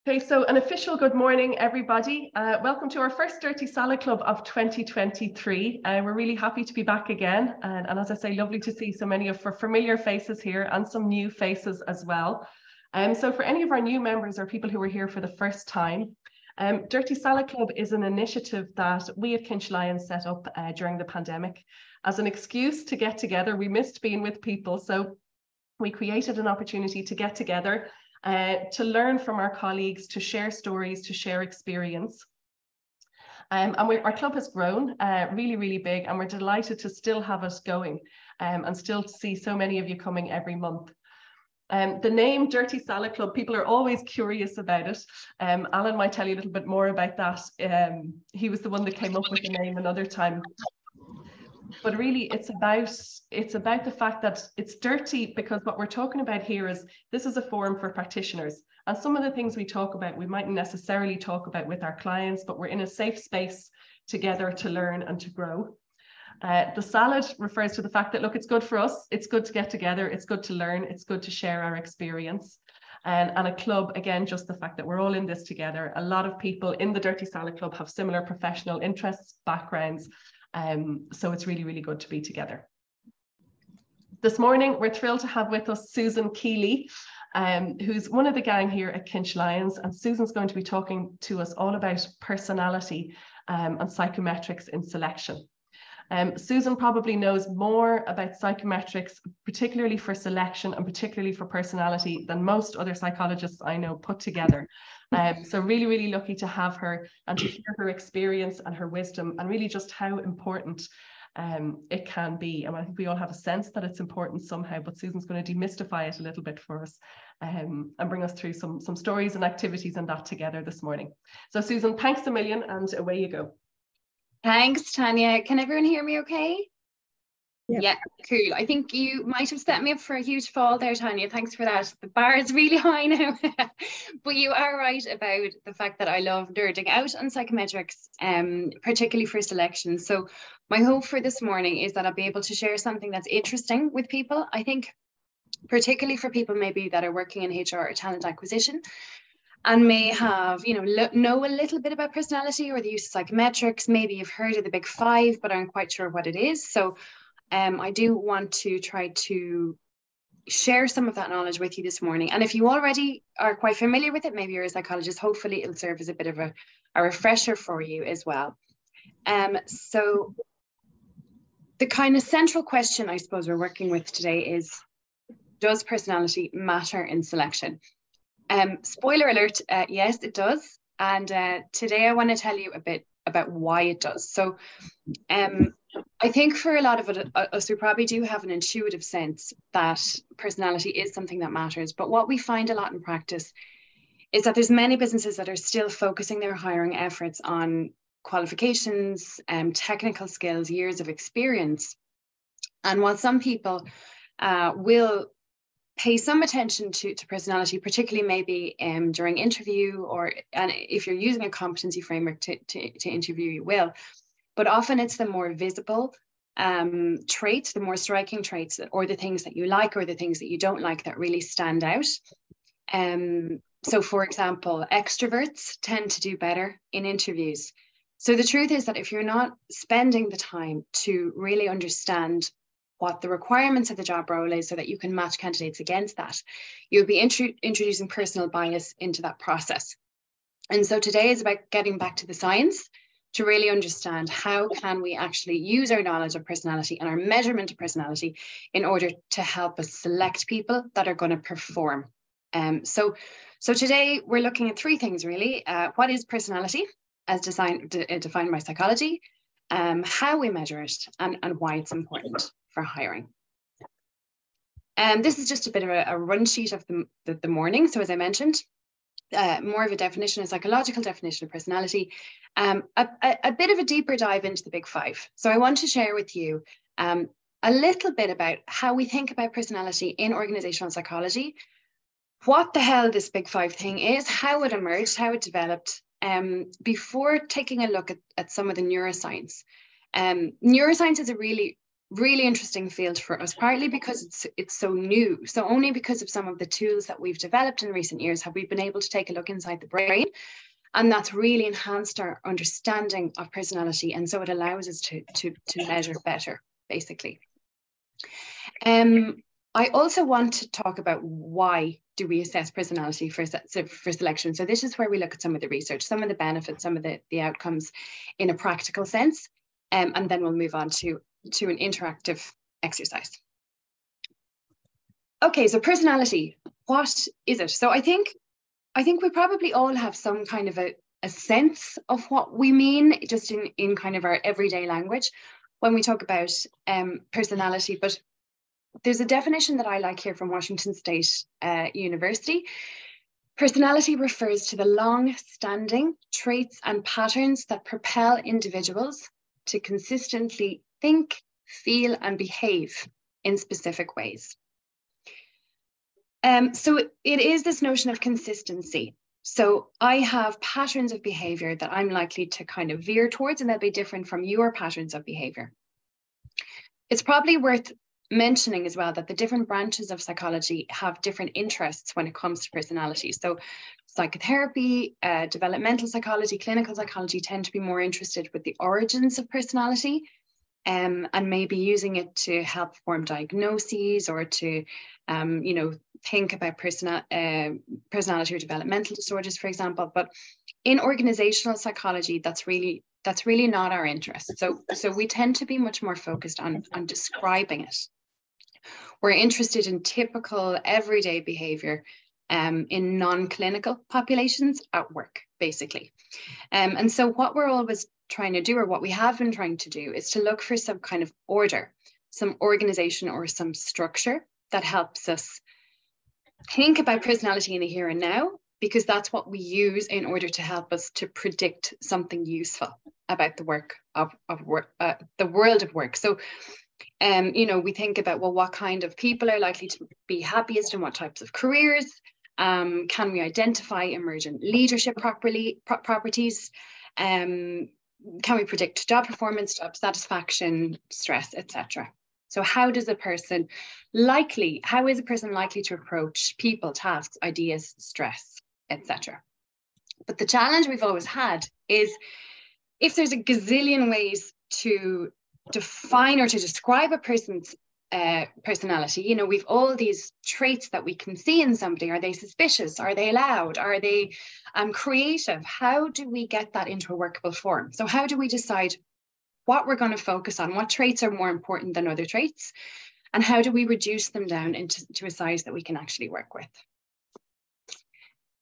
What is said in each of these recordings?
Okay, so an official good morning, everybody. Welcome to our first Dirty Salad Club of 2023. We're really happy to be back again. And as I say, lovely to see so many of our familiar faces here and some new faces as well. So for any of our new members or people who are here for the first time, Dirty Salad Club is an initiative that we at Kinch Lyons set up during the pandemic as an excuse to get together. We missed being with people, so we created an opportunity to get together, to learn from our colleagues, to share stories, to share experience. Our club has grown really, really big, and we're delighted to still have us going and still see so many of you coming every month. The name Dirty Salad Club, people are always curious about it. Alan might tell you a little bit more about that. He was the one that came up with the name another time. But really, it's about the fact that it's dirty, because what we're talking about here is this is a forum for practitioners. And some of the things we talk about, we mightn't necessarily talk about with our clients, but we're in a safe space together to learn and to grow. The salad refers to the fact that, look, it's good for us. It's good to get together. It's good to learn. It's good to share our experience. And a club, again, just the fact that we're all in this together. A lot of people in the Dirty Salad Club have similar professional interests, backgrounds. So it's really, really good to be together. This morning, we're thrilled to have with us Susan Keeley, who's one of the gang here at Kinch Lyons. And Susan's going to be talking to us all about personality and psychometrics in selection. Susan probably knows more about psychometrics, particularly for selection and particularly for personality, than most other psychologists I know put together. So really, really lucky to have her and to hear her experience and her wisdom, and really just how important it can be. And I think we all have a sense that it's important somehow, but Susan's going to demystify it a little bit for us and bring us through some stories and activities and that together this morning. So Susan, thanks a million, and away you go. Thanks, Tanya. Can everyone hear me okay? Yep. Yeah, cool. I think you might have set me up for a huge fall there, Tanya. Thanks for that. The bar is really high now. But you are right about the fact that I love nerding out on psychometrics, particularly for selection. So my hope for this morning is that I'll be able to share something that's interesting with people. I think particularly for people maybe that are working in HR or talent acquisition, and may have, know a little bit about personality or the use of psychometrics. Maybe you've heard of the big five, but aren't quite sure what it is. So I do want to try to share some of that knowledge with you this morning. And if you already are quite familiar with it, maybe you're a psychologist, hopefully it'll serve as a bit of a refresher for you as well. So the kind of central question I suppose we're working with today is, does personality matter in selection? Spoiler alert, yes, it does. And today I want to tell you a bit about why it does. So I think for a lot of us, we probably do have an intuitive sense that personality is something that matters. But what we find a lot in practice is that there's many businesses that are still focusing their hiring efforts on qualifications, technical skills, years of experience. And while some people will pay some attention to personality, particularly maybe during interview, and if you're using a competency framework to interview, you will. But often it's the more visible traits, the more striking traits, or the things that you like or the things that you don't like that really stand out. So for example, extroverts tend to do better in interviews. So the truth is that if you're not spending the time to really understand what the requirements of the job role is so that you can match candidates against that, you'll be introducing personal bias into that process. And so today is about getting back to the science to really understand how can we actually use our knowledge of personality and our measurement of personality in order to help us select people that are going to perform. So today we're looking at three things really. What is personality as defined by psychology, how we measure it, and why it's important for hiring. This is just a bit of a run sheet of the morning. So as I mentioned, more of a definition, a psychological definition of personality, a bit of a deeper dive into the big five. So I want to share with you a little bit about how we think about personality in organizational psychology, what the hell this big five thing is, how it emerged, how it developed, before taking a look at some of the neuroscience. Neuroscience is a really really interesting field for us, partly because it's so new. So only because of some of the tools that we've developed in recent years have we been able to take a look inside the brain. And that's really enhanced our understanding of personality. And so it allows us to measure better, basically. I also want to talk about why do we assess personality for selection. So this is where we look at some of the research, some of the benefits, some of the outcomes in a practical sense. And then we'll move on to an interactive exercise. Okay, so personality, what is it? So I think we probably all have some kind of a sense of what we mean, just in kind of our everyday language when we talk about personality. But there's a definition that I like here from Washington State University. Personality refers to the long-standing traits and patterns that propel individuals to consistently think, feel, and behave in specific ways. So it is this notion of consistency. So I have patterns of behavior that I'm likely to kind of veer towards, and they'll be different from your patterns of behavior. It's probably worth mentioning as well that the different branches of psychology have different interests when it comes to personality. So psychotherapy, developmental psychology, clinical psychology tend to be more interested with the origins of personality, and maybe using it to help form diagnoses or to think about personality or developmental disorders, for example. But in organizational psychology, that's really not our interest. So we tend to be much more focused on describing it. We're interested in typical everyday behavior in non-clinical populations at work, basically. And so what we're always trying to do, or what we have been trying to do, is to look for some kind of order, some organization or some structure that helps us think about personality in the here and now, because that's what we use in order to help us to predict something useful about the work of work, the world of work. So, we think about, well, what kind of people are likely to be happiest in what types of careers? Can we identify emergent leadership properties? Can we predict job performance, job satisfaction, stress, etc.? So how is a person likely to approach people, tasks, ideas, stress, etc.? But the challenge we've always had is, if there's a gazillion ways to define or to describe a person's personality, we've all these traits that we can see in somebody. Are they suspicious? Are they loud? Are they creative? How do we get that into a workable form? So how do we decide what we're going to focus on? What traits are more important than other traits? And how do we reduce them down to a size that we can actually work with?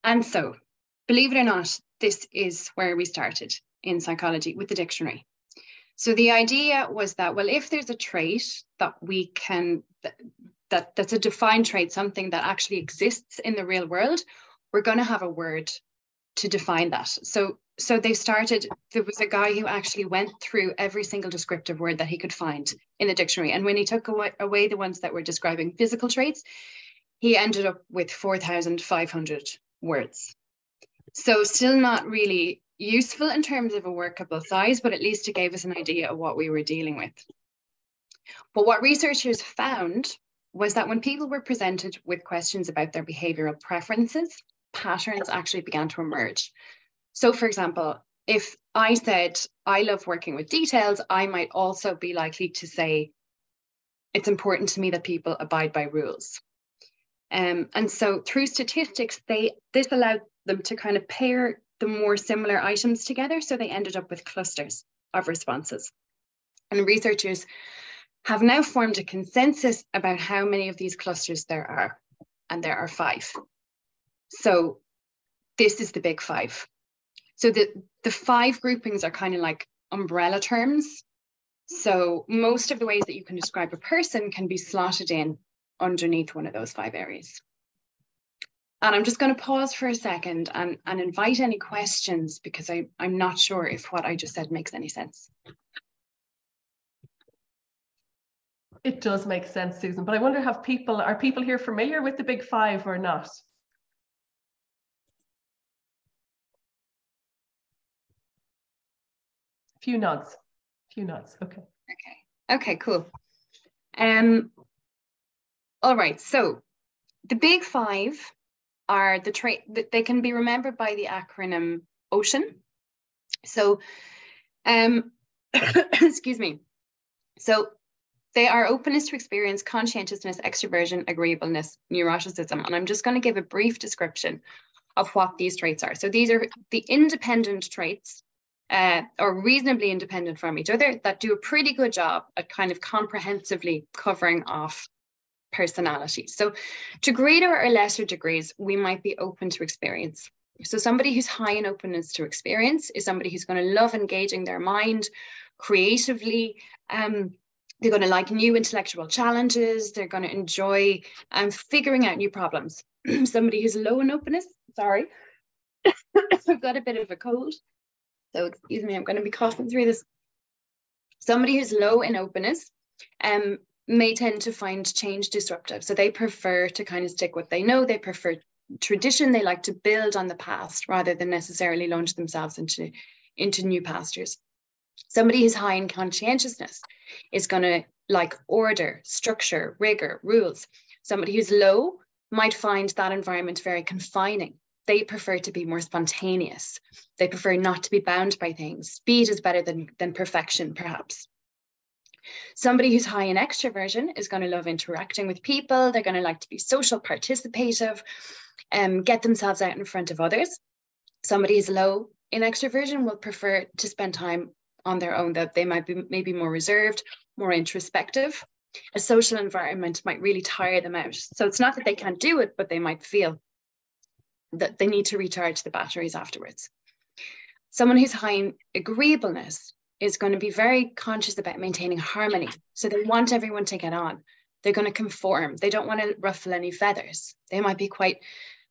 And so, believe it or not, this is where we started in psychology, with the dictionary. So the idea was that, well, if there's a trait that we can, that's a defined trait, something that actually exists in the real world, we're going to have a word to define that. So they started, there was a guy who actually went through every single descriptive word that he could find in the dictionary. And when he took away the ones that were describing physical traits, he ended up with 4,500 words. So still not really useful in terms of a workable size, but at least it gave us an idea of what we were dealing with. But what researchers found was that when people were presented with questions about their behavioral preferences, patterns actually began to emerge. So, for example, if I said, I love working with details, I might also be likely to say, it's important to me that people abide by rules. And so through statistics, this allowed them to kind of pair the more similar items together. So they ended up with clusters of responses. And researchers have now formed a consensus about how many of these clusters there are. And there are 5. So this is the big 5. So the 5 groupings are kind of like umbrella terms. So most of the ways that you can describe a person can be slotted in underneath one of those 5 areas. And I'm just going to pause for a second and invite any questions, because I'm not sure if what I just said makes any sense. It does make sense, Susan, but I wonder, are people here familiar with the big 5 or not? Few nods, okay. Okay, cool. All right, so the big five are the trait that they can be remembered by the acronym OCEAN. So, excuse me. So they are openness to experience, conscientiousness, extroversion, agreeableness, neuroticism. And I'm just going to give a brief description of what these traits are. So these are the independent traits, or reasonably independent from each other, that do a pretty good job at kind of comprehensively covering off personality. So to greater or lesser degrees, we might be open to experience. So somebody who's high in openness to experience is somebody who's going to love engaging their mind creatively. They're going to like new intellectual challenges. They're going to enjoy figuring out new problems. Somebody who's low in openness, sorry, I've got a bit of a cold. So excuse me, I'm going to be coughing through this. Somebody who's low in openness may tend to find change disruptive. So they prefer to kind of stick what they know. They prefer tradition. They like to build on the past rather than necessarily launch themselves into new pastures. Somebody who's high in conscientiousness is going to like order, structure, rigor, rules. Somebody who's low might find that environment very confining. They prefer to be more spontaneous. They prefer not to be bound by things. Speed is better than perfection, perhaps. Somebody who's high in extroversion is going to love interacting with people. They're going to like to be social, participative, get themselves out in front of others. Somebody who's low in extroversion will prefer to spend time on their own, that they might be maybe more reserved, more introspective. A social environment might really tire them out. So it's not that they can't do it, but they might feel that they need to recharge the batteries afterwards. Someone who's high in agreeableness is going to be very conscious about maintaining harmony. So they want everyone to get on. They're going to conform. They don't want to ruffle any feathers. They might be quite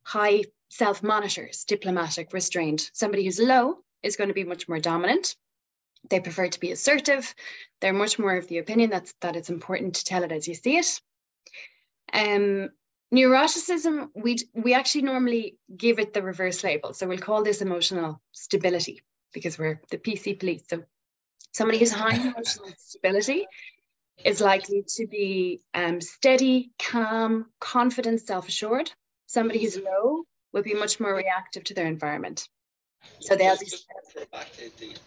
high self-monitors, diplomatic, restrained. Somebody who's low is going to be much more dominant. They prefer to be assertive. They're much more of the opinion that it's important to tell it as you see it. Neuroticism, we actually normally give it the reverse label. So we'll call this emotional stability because we're the PC police. So somebody who's high in emotional stability is likely to be steady, calm, confident, self-assured. Somebody who's low will be much more reactive to their environment. So they'll be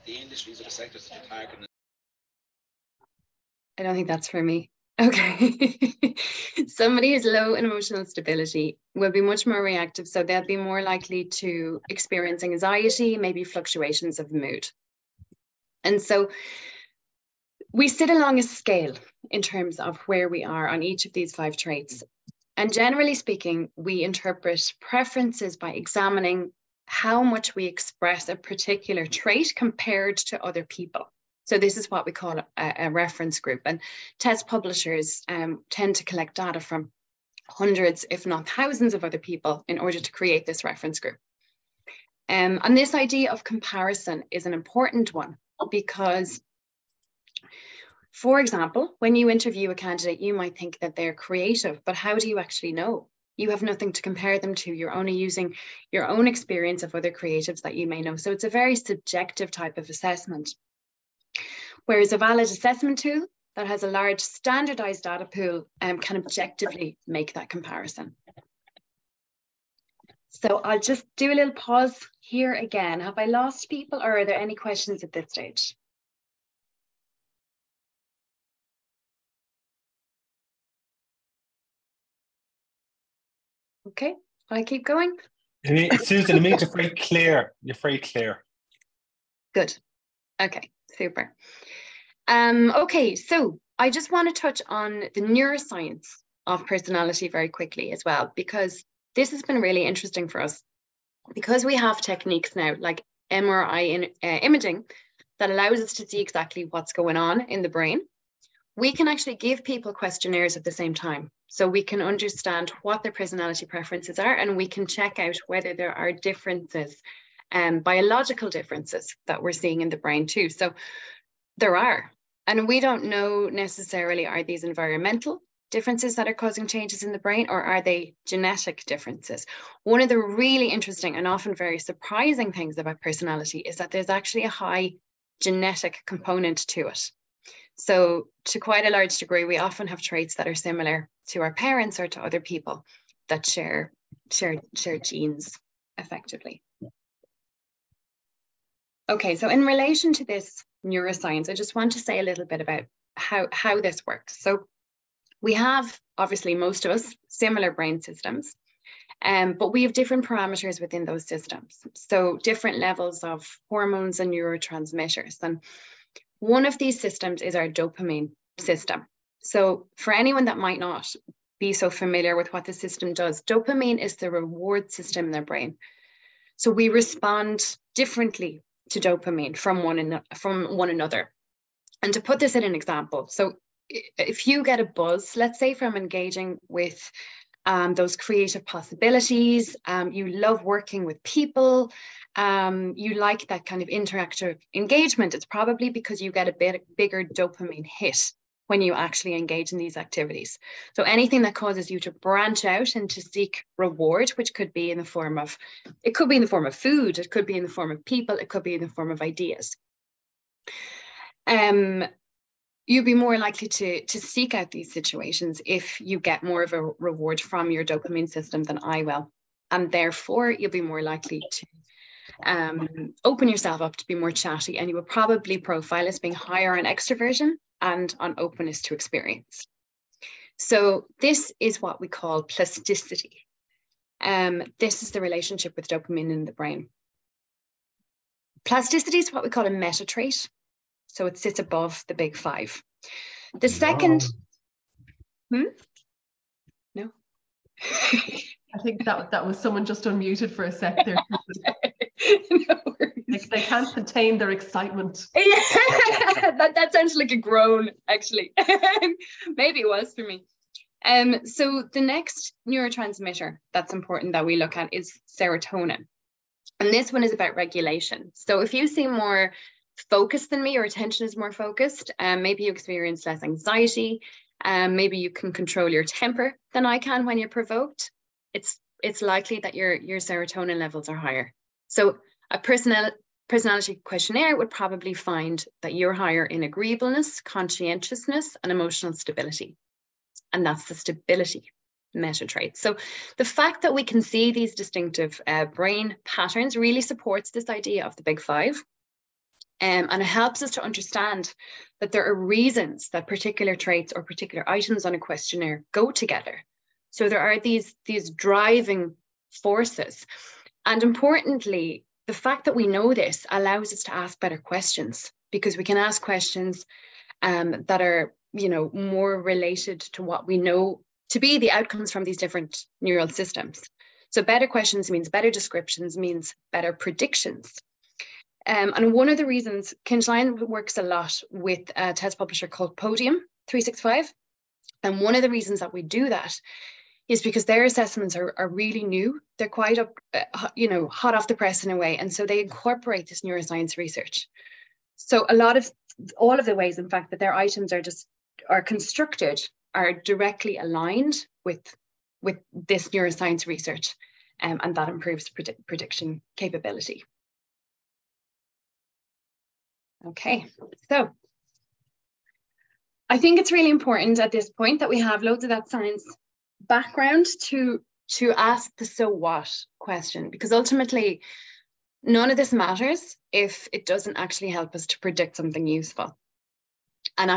the industries or the sectors that you're targeting. I don't think that's for me. Okay. Somebody who's low in emotional stability will be much more reactive. So they'll be more likely to experience anxiety, maybe fluctuations of mood. And so we sit along a scale in terms of where we are on each of these 5 traits. And generally speaking, we interpret preferences by examining how much we express a particular trait compared to other people. So this is what we call a reference group. And test publishers tend to collect data from hundreds, if not thousands of other people in order to create this reference group. And this idea of comparison is an important one because, for example, when you interview a candidate, you might think that they're creative, but how do you actually know? You have nothing to compare them to. You're only using your own experience of other creatives that you may know. So it's a very subjective type of assessment. Whereas a valid assessment tool that has a large standardized data pool can objectively make that comparison. So I'll just do a little pause here again. Have I lost people or are there any questions at this stage? Okay, I keep going. Susan, I mean, you're very clear. You're very clear. Good. Okay, super. Okay, so I just want to touch on the neuroscience of personality very quickly as well, because this has been really interesting for us. Because we have techniques now like MRI imaging that allows us to see exactly what's going on in the brain, we can actually give people questionnaires at the same time. So we can understand what their personality preferences are, and we can check out whether there are differences, biological differences that we're seeing in the brain too. So there are, and we don't know necessarily, are these environmental differences that are causing changes in the brain, or are they genetic differences? One of the really interesting and often very surprising things about personality is that there's actually a high genetic component to it. So to quite a large degree, we often have traits that are similar to our parents or to other people that share genes effectively. Okay, so in relation to this neuroscience, I just want to say a little bit about how this works. So we have, obviously, most of us, similar brain systems, but we have different parameters within those systems. So different levels of hormones and neurotransmitters. And one of these systems is our dopamine system. So for anyone that might not be so familiar with what the system does, dopamine is the reward system in the brain. So we respond differently to dopamine from one another. And to put this in an example, so if you get a buzz, let's say from engaging with those creative possibilities, you love working with people, you like that kind of interactive engagement, it's probably because you get a bigger dopamine hit when you actually engage in these activities. So anything that causes you to branch out and to seek reward, which could be in the form of, it could be in the form of food, it could be in the form of people, it could be in the form of ideas. You'd be more likely to seek out these situations if you get more of a reward from your dopamine system than I will. And therefore, you'll be more likely to open yourself up to be more chatty, and you will probably profile as being higher on extroversion and on openness to experience. So this is what we call plasticity. This is the relationship with dopamine in the brain. Plasticity is what we call a meta trait. So it sits above the big five. The second, No? I think that was someone just unmuted for a sec there. No worries. They can't contain their excitement. Yeah, that sounds like a groan, actually. Maybe it was for me. So the next neurotransmitter that's important that we look at is serotonin. And this one is about regulation. So if you seem more focused than me, your attention is more focused, maybe you experience less anxiety, maybe you can control your temper than I can when you're provoked, it's likely that your serotonin levels are higher. So a personality questionnaire would probably find that you're higher in agreeableness, conscientiousness, and emotional stability. And that's the stability meta trait. So the fact that we can see these distinctive brain patterns really supports this idea of the big five. And it helps us to understand that there are reasons that particular traits or particular items on a questionnaire go together. So there are these driving forces. And importantly, the fact that we know this allows us to ask better questions, because we can ask questions that are, more related to what we know to be the outcomes from these different neural systems. So better questions means better descriptions, means better predictions. And one of the reasons, Kinshine works a lot with a test publisher called Podium 365. And one of the reasons that we do that is because their assessments are really new. They're quite hot off the press in a way. And so they incorporate this neuroscience research. So all of the ways, in fact, that their items are constructed are directly aligned with this neuroscience research. And that improves prediction capability. Okay, so I think it's really important at this point that we have loads of that science background to ask the so what question, because ultimately none of this matters if it doesn't actually help us to predict something useful. And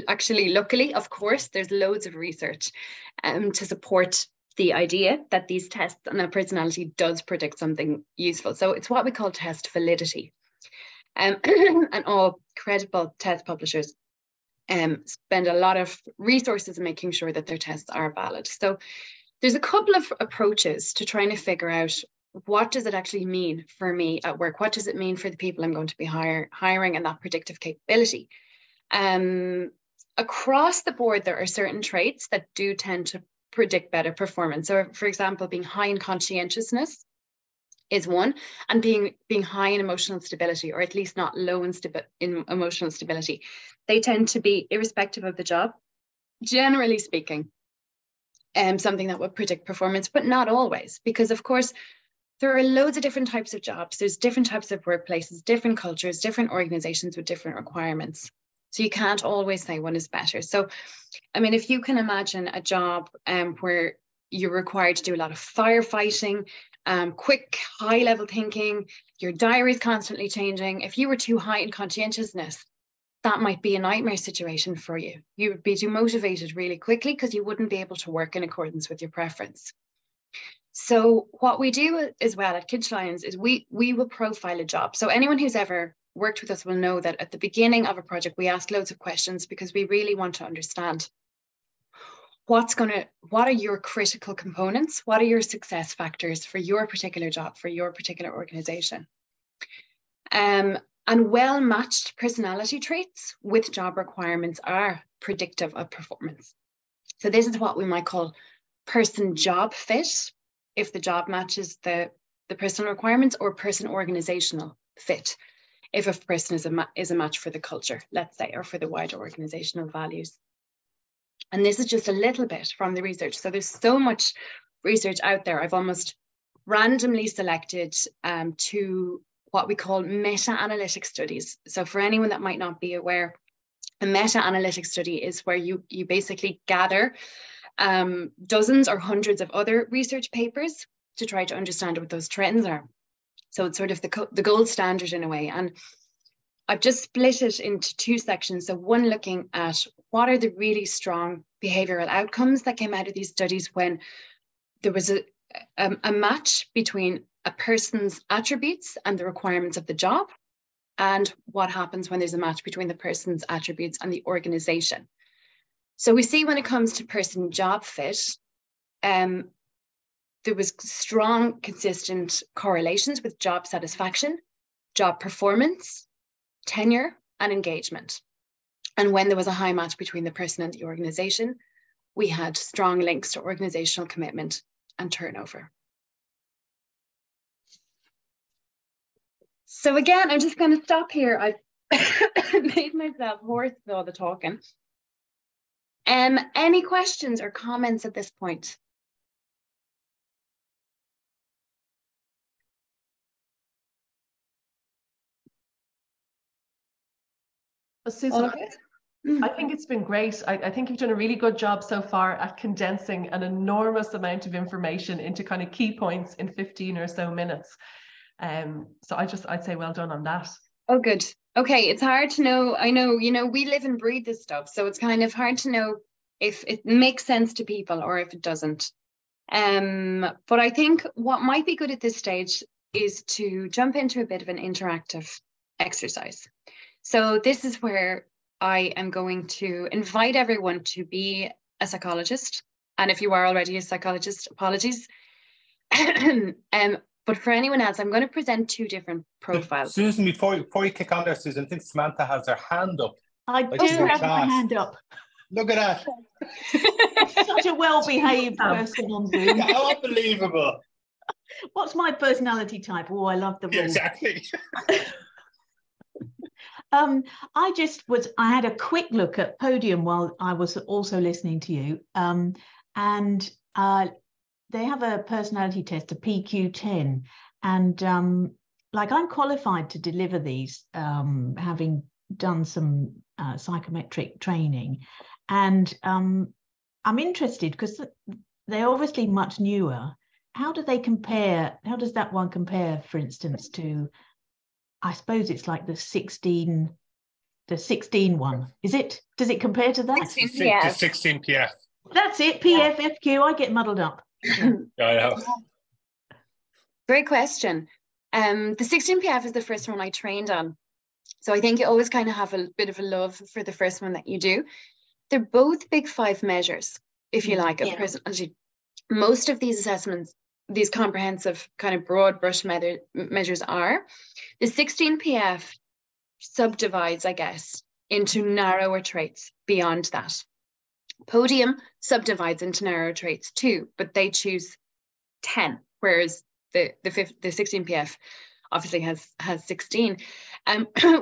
actually, luckily, of course, there's loads of research to support the idea that these tests and that personality does predict something useful. So it's what we call test validity. And all credible test publishers spend a lot of resources in making sure that their tests are valid. So there's a couple of approaches to trying to figure out, what does it actually mean for me at work? What does it mean for the people I'm going to be hiring and that predictive capability? Across the board, there are certain traits that do tend to predict better performance. So for example, being high in conscientiousness is one, and being high in emotional stability, or at least not low in emotional stability. They tend to be, irrespective of the job, generally speaking, something that would predict performance, but not always, because of course, there are loads of different types of jobs. There's different types of workplaces, different cultures, different organizations with different requirements. So you can't always say one is better. So, I mean, if you can imagine a job where you're required to do a lot of firefighting, quick, high-level thinking, your diary is constantly changing. If you were too high in conscientiousness, that might be a nightmare situation for you. You would be demotivated really quickly because you wouldn't be able to work in accordance with your preference. So what we do as well at Kids Lions is we will profile a job. So anyone who's ever worked with us will know that at the beginning of a project, we ask loads of questions because we really want to understand what are your critical components? What are your success factors for your particular job, for your particular organization? And well-matched personality traits with job requirements are predictive of performance. So this is what we might call person-job fit, if the job matches the personal requirements, or person-organizational fit, if a person is a match for the culture, let's say, or for the wider organizational values. And this is just a little bit from the research. So there's so much research out there. I've almost randomly selected two what we call meta-analytic studies. So for anyone that might not be aware, a meta-analytic study is where you basically gather dozens or hundreds of other research papers to try to understand what those trends are. So it's sort of the gold standard in a way. And I've just split it into two sections. So one looking at what are the really strong behavioral outcomes that came out of these studies when there was a match between a person's attributes and the requirements of the job, and what happens when there's a match between the person's attributes and the organization. So we see when it comes to person-job fit, there was strong, consistent correlations with job satisfaction, job performance, tenure, and engagement. And when there was a high match between the person and the organization, we had strong links to organizational commitment and turnover. So again, I'm just going to stop here. I've made myself hoarse with all the talking. Any questions or comments at this point? Well, Susan, I think it's been great. I think you've done a really good job so far at condensing an enormous amount of information into kind of key points in 15 or so minutes. So I'd say well done on that. Oh, good. Okay, it's hard to know. I know, we live and breathe this stuff, so it's kind of hard to know if it makes sense to people or if it doesn't. But I think what might be good at this stage is to jump into a bit of an interactive exercise. So this is where I am going to invite everyone to be a psychologist. And if you are already a psychologist, apologies. But for anyone else, I'm going to present two different profiles. Susan, before you kick on there, Susan, I think Samantha has her hand up. I do have my hand up. Look at that. Such a well-behaved person on Zoom. How unbelievable. What's my personality type? Oh, I love them all. Yeah, exactly. I had a quick look at Podium while I was also listening to you. They have a personality test, a PQ10, and I'm qualified to deliver these, having done some psychometric training, and I'm interested because they're obviously much newer. How do they compare? How does that one compare, for instance, to? I suppose it's like the 16 one. Is it? Does it compare to that? 16 PF. The 16 PF. That's it. PFFQ. I get muddled up. Yeah, I know. Great question. The 16 PF is the first one I trained on. So I think you always kind of have a bit of a love for the first one that you do. They're both big 5 measures, if you like, of personality. Most of these assessments, these comprehensive kind of broad brush measures are. The 16 PF subdivides, I guess, into narrower traits beyond that. Podium subdivides into narrow traits too, but they choose 10, whereas the 16 PF obviously has 16.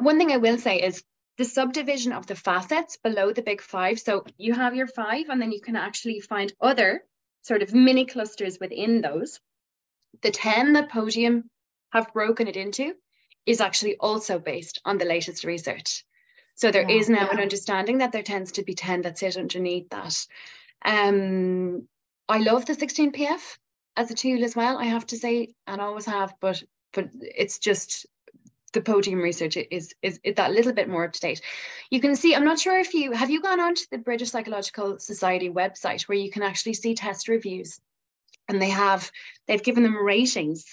One thing I will say is the subdivision of the facets below the big 5. So you have your 5, and then you can actually find other sort of mini clusters within those. The 10 that Podium have broken it into is actually also based on the latest research. So there is now an understanding that there tends to be 10 that sit underneath that. I love the 16PF as a tool as well, I have to say, and always have, but it's just the podium research is that little bit more up to date. You can see, I'm not sure if you have gone onto the British Psychological Society website where you can actually see test reviews, and they've given them ratings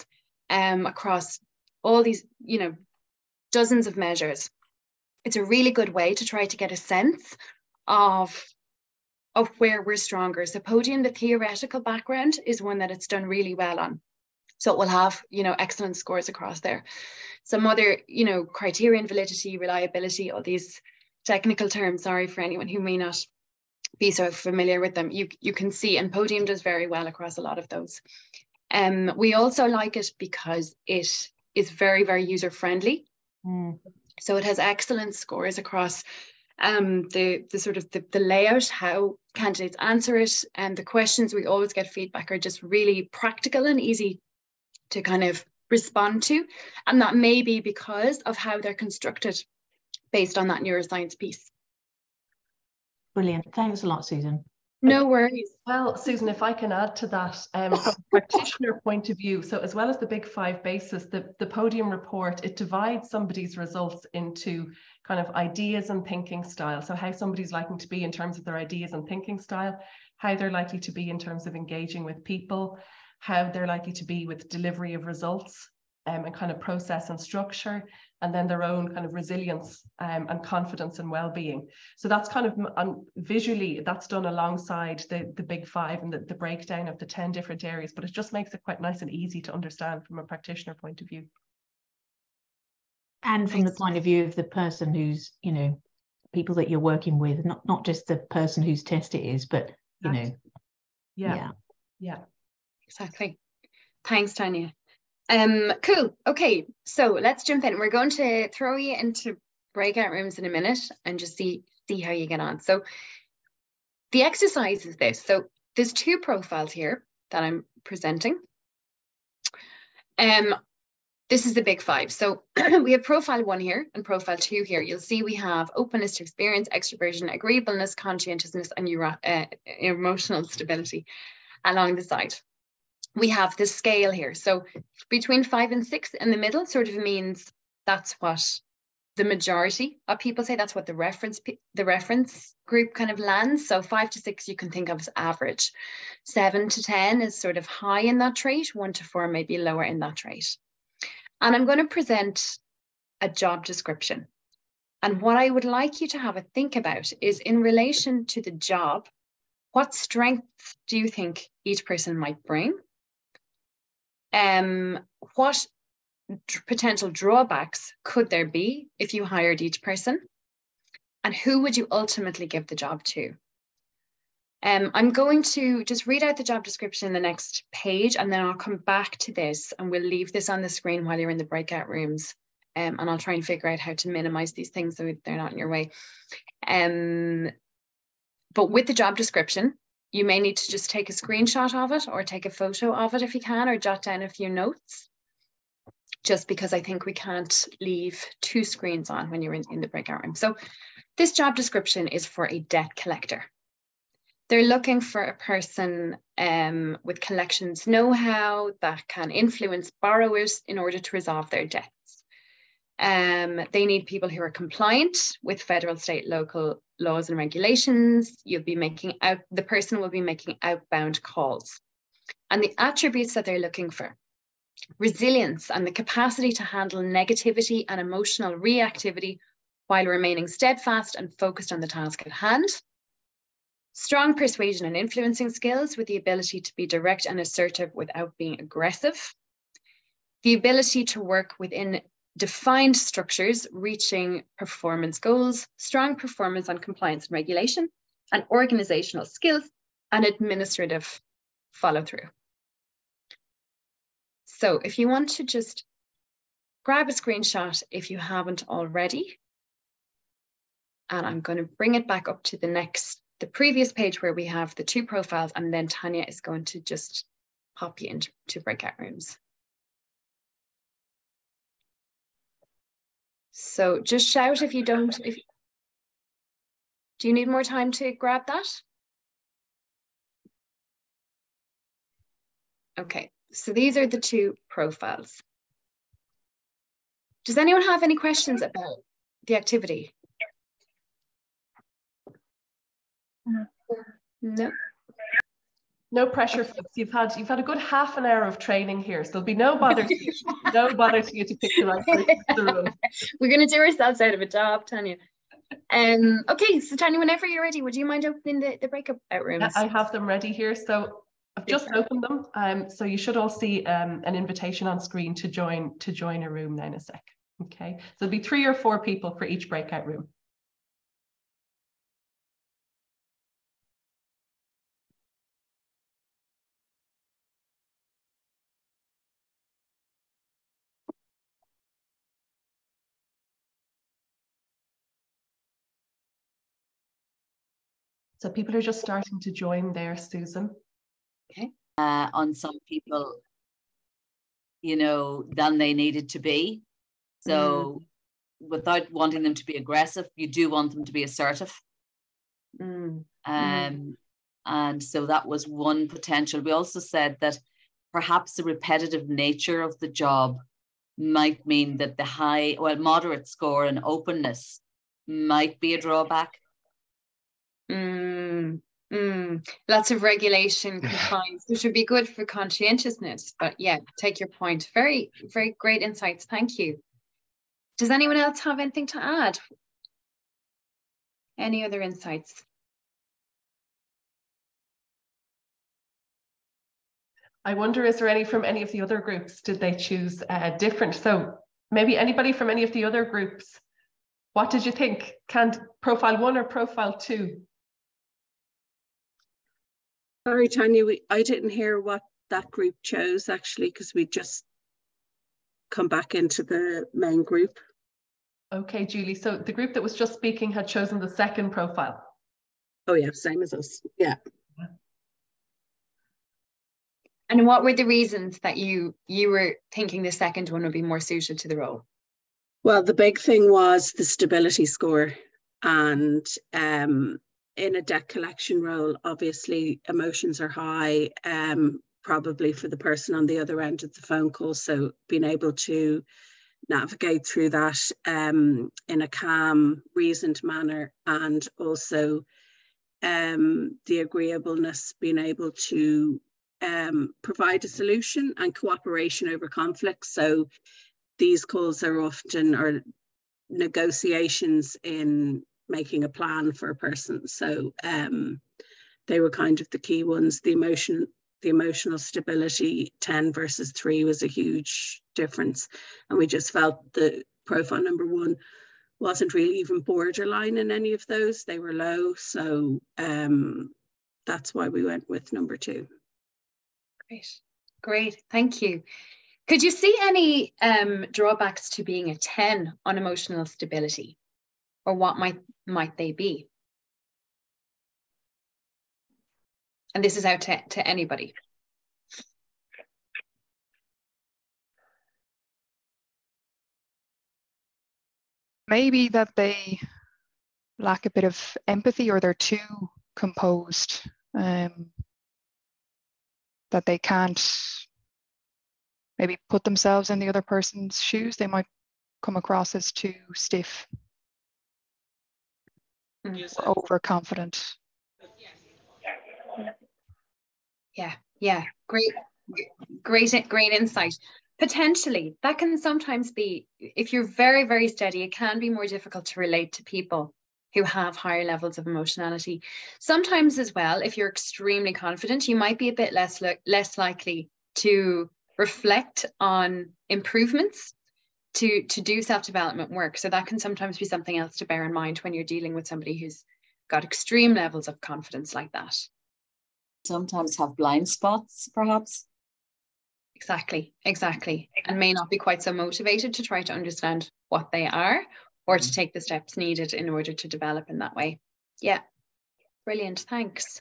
across all these, you know, dozens of measures. It's a really good way to try to get a sense of where we're stronger. So podium, the theoretical background, is one that it's done really well on. So it will have, you know, excellent scores across there. Some other, you know, criterion, validity, reliability, all these technical terms, sorry for anyone who may not be so familiar with them, you can see, and podium does very well across a lot of those. We also like it because it is very, very user friendly. So it has excellent scores across the sort of the layout, how candidates answer it, and the questions we always get feedback are just really practical and easy to kind of respond to. And that may be because of how they're constructed based on that neuroscience piece. Brilliant. Thanks a lot, Susan. No worries. Well, Susan, if I can add to that, from a practitioner point of view, so as well as the big 5 bases, the podium report, it divides somebody's results into kind of ideas and thinking style. So how somebody's likely to be in terms of their ideas and thinking style, how they're likely to be in terms of engaging with people, how they're likely to be with delivery of results, and kind of process and structure, and then their own kind of resilience and confidence and well-being. So that's kind of visually, that's done alongside the big 5 and the breakdown of the 10 different areas, but it just makes it quite nice and easy to understand from a practitioner point of view. And from the point of view of the person who's, you know, people that you're working with, not just the person whose test it is, but, you know. Yeah. Exactly. Thanks, Tanya. Cool. Okay, so let's jump in. We're going to throw you into breakout rooms in a minute and just see how you get on. So the exercise is this. So there's 2 profiles here that I'm presenting. This is the big 5. So we have profile 1 here and profile 2 here. You'll see we have openness to experience, extroversion, agreeableness, conscientiousness, and emotional stability along the side. We have the scale here. So between 5 and 6 in the middle sort of means that's what the majority of people say. That's what the reference group kind of lands. So 5 to 6 you can think of as average. 7 to 10 is sort of high in that trait. 1 to 4 may be lower in that trait. And I'm going to present a job description. And what I would like you to have a think about is, in relation to the job, what strengths do you think each person might bring? What potential drawbacks could there be if you hired each person? And who would you ultimately give the job to? I'm going to just read out the job description in the next page, and then I'll come back to this and we'll leave this on the screen while you're in the breakout rooms. And I'll try and figure out how to minimize these things so they're not in your way. But with the job description, you may need to just take a screenshot of it or take a photo of it if you can, or jot down a few notes, just because I think we can't leave 2 screens on when you're in the breakout room. So this job description is for a debt collector. They're looking for a person with collections know-how that can influence borrowers in order to resolve their debts. They need people who are compliant with federal, state, local laws and regulations. The person will be making outbound calls. And the attributes that they're looking for: resilience and the capacity to handle negativity and emotional reactivity while remaining steadfast and focused on the task at hand. Strong persuasion and influencing skills with the ability to be direct and assertive without being aggressive. The ability to work within defined structures, reaching performance goals, strong performance on compliance and regulation, and organizational skills and administrative follow-through. So if you want to just grab a screenshot if you haven't already, and I'm going to bring it back up to the previous page where we have the 2 profiles, and then Tanya is going to just pop you into breakout rooms. So just shout if you don't, Do you need more time to grab that? Okay, so these are the two profiles. Does anyone have any questions about the activity? No. No pressure, folks. You've had a good half an hour of training here, so there'll be no bother to you, to pick the right person for the role. We're going to do ourselves out of a job, Tanya. Okay, so Tanya, whenever you're ready, would you mind opening the breakout rooms? Yeah, I have them ready here. So I've just opened them. So you should all see an invitation on screen to join a room now in a sec. Okay, so there'll be 3 or 4 people for each breakout room. So people are just starting to join there, Susan. Okay. On some people, you know, than they needed to be. So without wanting them to be aggressive, you do want them to be assertive. And so that was one potential. We also said that perhaps the repetitive nature of the job might mean that the moderate score and openness might be a drawback. Lots of regulation, compliance, which would be good for conscientiousness. But yeah, take your point. Very, very great insights. Thank you. Does anyone else have anything to add? Any other insights? I wonder, is there any from any of the other groups? Did they choose different? So maybe anybody from any of the other groups, what did you think? Can profile 1 or profile 2? Sorry, Tanya, I didn't hear what that group chose actually, because we just come back into the main group. Okay, Julie. So the group that was just speaking had chosen the second profile. Oh yeah, same as us. Yeah. And what were the reasons that you were thinking the second one would be more suited to the role? Well, the big thing was the stability score, and in a debt collection role, obviously emotions are high, probably for the person on the other end of the phone call. So being able to navigate through that in a calm, reasoned manner, and also the agreeableness, being able to provide a solution and cooperation over conflict. So these calls are often negotiations in making a plan for a person. So they were kind of the key ones. The emotional stability, 10 versus 3, was a huge difference. And we just felt the profile number 1 wasn't really even borderline in any of those. They were low. So that's why we went with number 2. Great, thank you. Could you see any drawbacks to being a 10 on emotional stability, or what might they be? And this is out to anybody. Maybe that they lack a bit of empathy, or they're too composed, that they can't maybe put themselves in the other person's shoes. They might come across as too stiff or overconfident. Yeah, great insight. Potentially, that can sometimes be, if you're very, very steady, it can be more difficult to relate to people who have higher levels of emotionality. Sometimes as well, if you're extremely confident, you might be a bit less likely to reflect on improvements, to do self-development work. So that can sometimes be something else to bear in mind when you're dealing with somebody who's got extreme levels of confidence like that. Sometimes have blind spots, perhaps. Exactly. And may not be quite so motivated to try to understand what they are, or to take the steps needed in order to develop in that way. Yeah, brilliant, thanks.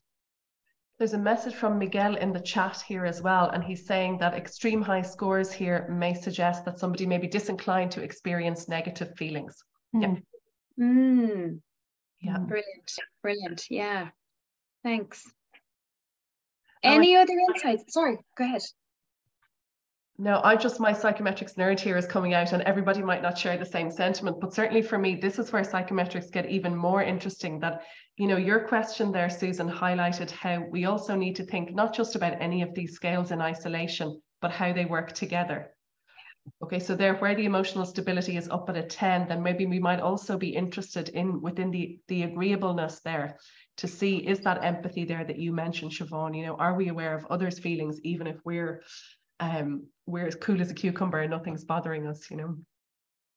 There's a message from Miguel in the chat here as well, and he's saying that extreme high scores here may suggest that somebody may be disinclined to experience negative feelings. Yeah. Yeah. Brilliant. Yeah. Thanks. Any other insights? Sorry, go ahead. No, my psychometrics nerd here is coming out, and everybody might not share the same sentiment, but certainly for me, this is where psychometrics get even more interesting. That, your question there, Susan, highlighted how we also need to think not just about any of these scales in isolation, but how they work together. Okay, so there, where the emotional stability is up at a 10, then maybe we might also be interested in within the agreeableness there to see, is that empathy there that you mentioned, Siobhan? Are we aware of others' feelings, even if we're as cool as a cucumber and nothing's bothering us?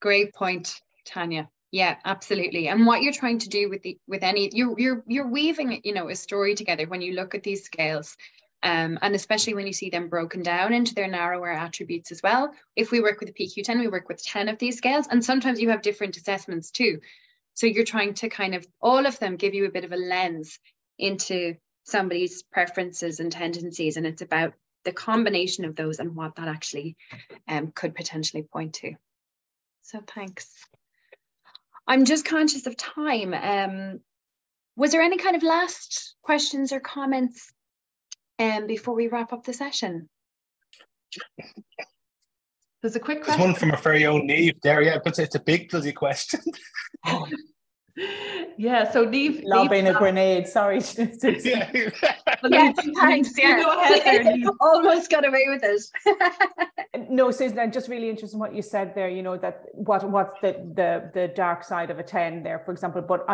Great point, Tanya. Yeah, absolutely. And what you're trying to do with any, you're weaving, a story together when you look at these scales. And especially when you see them broken down into their narrower attributes as well. If we work with a PQ10, we work with 10 of these scales, and sometimes you have different assessments too. So you're trying to kind of, all of them give you a bit of a lens into somebody's preferences and tendencies, and it's about the combination of those and what that actually could potentially point to. So thanks. I'm just conscious of time. Was there any kind of last questions or comments before we wrap up the session? There's a quick question. There's one from our very own Neve there, yeah, but it's a big bloody question. Yeah, so Neve lobbing a grenade, sorry. Yeah, thanks. Yeah, go ahead there, Neve. Almost got away with it. No, Susan, I'm just really interested in what you said there, that what's the dark side of a 10 there, for example, but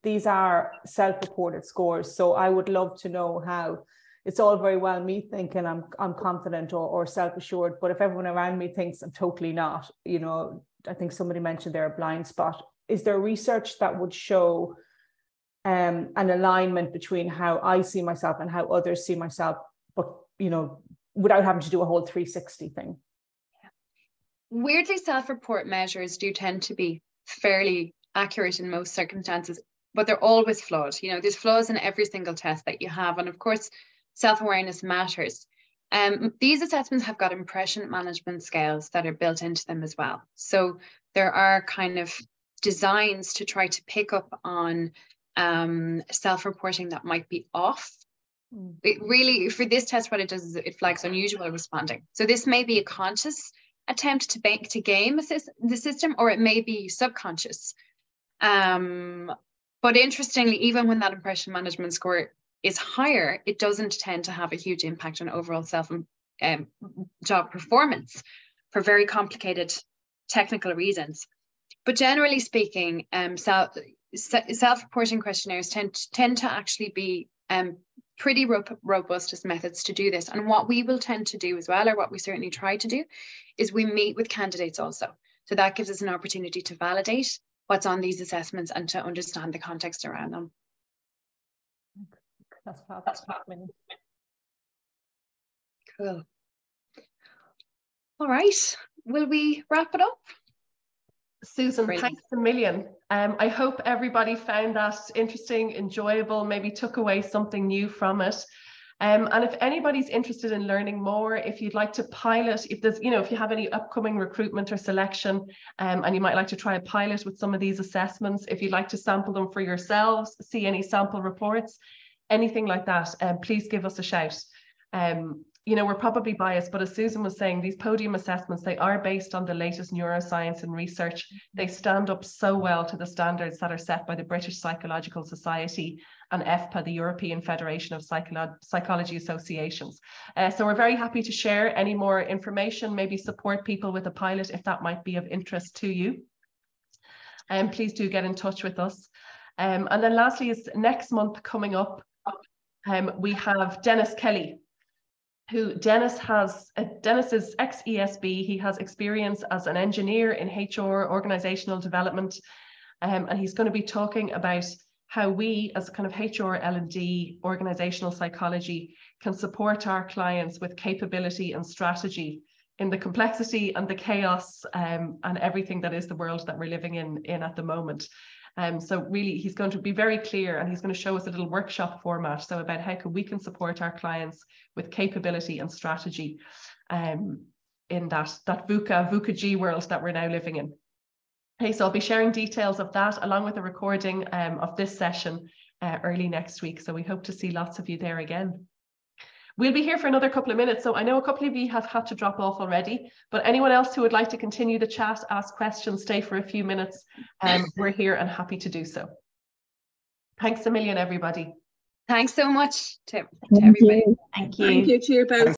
these are self-reported scores, so I would love to know how. It's all very well me thinking I'm confident or self-assured, but if everyone around me thinks I'm totally not, I think somebody mentioned there a blind spot. Is there research that would show an alignment between how I see myself and how others see myself, but, without having to do a whole 360 thing? Weirdly, self-report measures do tend to be fairly accurate in most circumstances, but they're always flawed. There's flaws in every single test that you have. And of course, self-awareness matters. These assessments have got impression management scales that are built into them as well. So there are kind of designs to try to pick up on self-reporting that might be off. It really, for this test, what it does is it flags unusual responding. So this may be a conscious attempt to game the system, or it may be subconscious. But interestingly, even when that impression management score is higher, it doesn't tend to have a huge impact on overall job performance for very complicated technical reasons. But generally speaking, self-reporting questionnaires tend to actually be pretty robust as methods to do this. And what we will tend to do as well, or what we certainly try to do, is we meet with candidates also. So that gives us an opportunity to validate what's on these assessments and to understand the context around them. That's cool. All right, will we wrap it up? Susan, thanks a million. I hope everybody found that interesting, enjoyable, maybe took away something new from it. And if anybody's interested in learning more, if you'd like to pilot, if you have any upcoming recruitment or selection, and you might like to try a pilot with some of these assessments, if you'd like to sample them for yourselves, see any sample reports, anything like that, please give us a shout. We're probably biased, but as Susan was saying, these podium assessments, they are based on the latest neuroscience and research. They stand up so well to the standards that are set by the British Psychological Society and EFPA, the European Federation of Psychology Associations. So we're very happy to share any more information, maybe support people with a pilot if that might be of interest to you. Please do get in touch with us. And then lastly is next month coming up, we have Dennis Kelly, who Dennis is ex-ESB. He has experience as an engineer in HR, organizational development, and he's going to be talking about how we as a kind of HR, L&D, organizational psychology can support our clients with capability and strategy in the complexity and the chaos and everything that is the world that we're living in at the moment. So really, he's going to be very clear, and he's going to show us a little workshop format, so about how we can support our clients with capability and strategy in that VUCA G world that we're now living in. Okay, so I'll be sharing details of that along with a recording of this session early next week. So we hope to see lots of you there again. We'll be here for another couple of minutes. So I know a couple of you have had to drop off already, but anyone else who would like to continue the chat, ask questions, stay for a few minutes, we're here and happy to do so. Thanks a million, everybody. Thanks so much to everybody. Thank you. Thank you to you both.